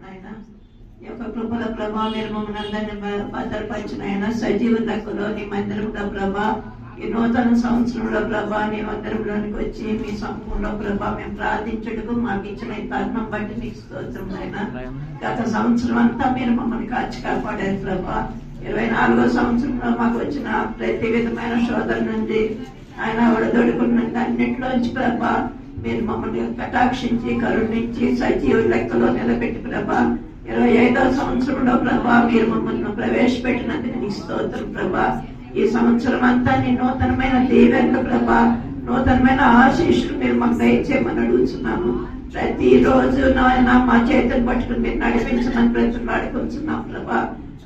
ఆయన ఈ యొక్క కృపల ప్రభా మీరు మమ్మల్ని అందరినీ భద్రపరిచిన ఆయన సజీవ లెక్కలో నీ మందిరంలో ప్రభా ఈ నూతన సంవత్సరంలో ప్రభా నీ మందిరంలోనికి వచ్చి మీ సంపూర్ణ ప్రభా మేము ప్రార్థించటకు మాకు ఇచ్చిన ఈ తరుణం బట్టి మీకు స్తోత్రం ఆయన. గత సంవత్సరం అంతా మీరు మమ్మల్ని కాచి కాపాడారు ప్రభా. 24వ సంవత్సరంలో మాకు వచ్చిన ప్రతి విధమైన శోధన నుండి ఆయన ఒడదొడుకున్న అన్నింటిలోంచి ప్రభా మీరు మమ్మల్ని కటాక్షించి కరుణించి సజీవ లెక్కలో నిలబెట్టి ప్రభా 25వ సంవత్సరంలో ప్రభా మీరు మమ్మల్ని ప్రవేశపెట్టినందుకు నీ స్తోత్రం ప్రభా. ఈ సంవత్సరం అంతా నీ నూతనమైన దీవెనలు ప్రభా నూతనమైన ఆశీస్సులు మీరు మాకు దయచేయమని అడుగుతున్నాము. ప్రతిరోజు నాయన మా చేతులు పట్టుకుని మీరు నడిపించమని బ్రతులాడుకుంటున్నాం ప్రభా.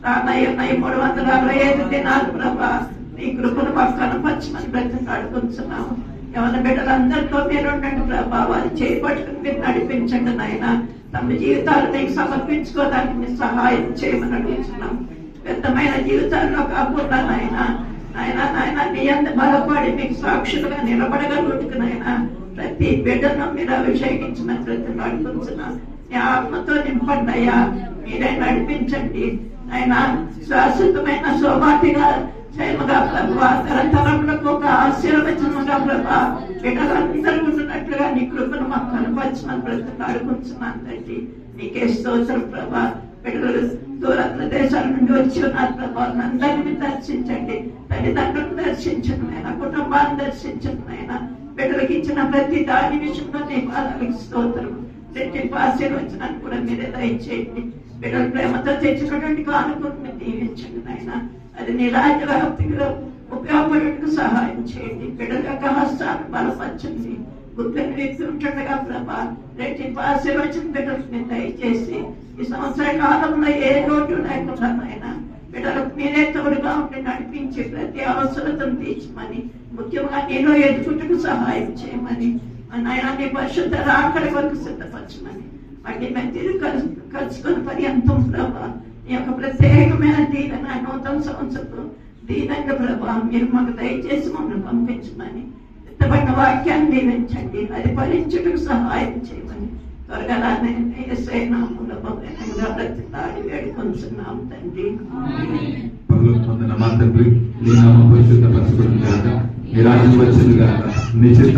రానయ్య 365 దినాలు ప్రభా నీ కృపను మాకు కనపరచమని బ్రతులాడుకుంటున్నాము. ఎవరి బిడ్డలందరితో మీరు ఉండండి ప్రభా. వారి చేపట్టుకుని మీరు నడిపించండి నాయన. తమ జీవితాలు మీకు సమర్పించుకోవడానికి మీరు సహాయం చేయమని అడుగుతున్నాం. పెద్దమైన జీవితాల్లో కాకుండా నాయన నీ అంత బలపడి మీకు సాక్షులుగా నిలబడగలుగుతున్నాయన ప్రతి బిడ్డను మీరు అభిషేకించమని బ్రతులాడుకుంటున్నాం. నీ ఆత్మతో నింపండి అయ్యా. మీరే నడిపించండి ఆయన. శాశ్వతమైన శోభాతిగా క్షేమగా ప్రభా తరతరములకు ఒక ఆశీర్వచనముగా ప్రభా బిడ్డలందరూ ఉన్నట్లుగా నీ కృపను మాకు కనపరచమని బ్రతులాడుకుంటున్నాను తండ్రి. నీకే స్తోత్రం ప్రభా. బిడ్డలు దూర ప్రదేశాల నుండి వచ్చి ఉన్నారు ప్రభా. అందరినీ దర్శించండి. తల్లిదండ్రులను దర్శించండి ఆయన. కుటుంబాన్ని దర్శించండి ఆయన. బిడ్డలకు ఇచ్చిన ప్రతి దాని విషయంలో నీ పాదాలకు స్తోత్రం. రెట్టింపు ఆశీర్వచనాన్ని కూడా మీరే దయచేయండి. బిడ్డలు ప్రేమతో తెచ్చినటువంటి కానుకను దీవించండి నాయన. అది నీ రాజ్య వ్యాప్తిలో ఉపయోగపడేందుకు సహాయం చేయండి. బిడ్డల యొక్క హస్తాన్ని బలపరచండి. బుద్ధుని వ్యక్తి ఉంటుండగా ప్రభా రెట్టింపు ఆశీర్వచన బిడ్డలకు మీరు దయచేసి ఈ సంవత్సర కాలంలో ఏ లోటు లేకుండా ఆయన బిడ్డలకు మీరే తోడుగా ఉండి నడిపించి ప్రతి అవసరతను తీర్చమని ముఖ్యంగా నేను ఎదుగుటకు సహాయం చేయమని నాయన నీ పరిశుద్ధ రాకడి వరకు సిద్ధపరచమని మళ్ళీ మేము తిరిగి కలుసుకుని పర్యంతం ప్రభా ఈ యొక్క ప్రత్యేకమైన దీవెన నూతన సంవత్సరం దీవెన ప్రభా మీరు మాకు దయచేసి మమ్మల్ని పంపించమని ఇష్టపడిన వాక్యాన్ని దీవించండి. అది ఫలించుటకు సహాయం చేయమని త్వరగా యేసయ్య నామములో బ్రతిలాడి వేడుకొంచున్నాము తండ్రి. నీ నామం పరిశుద్ధపరచబడును గాక. నీ రాజ్యం వచ్చును గాక. నీ చిత్తం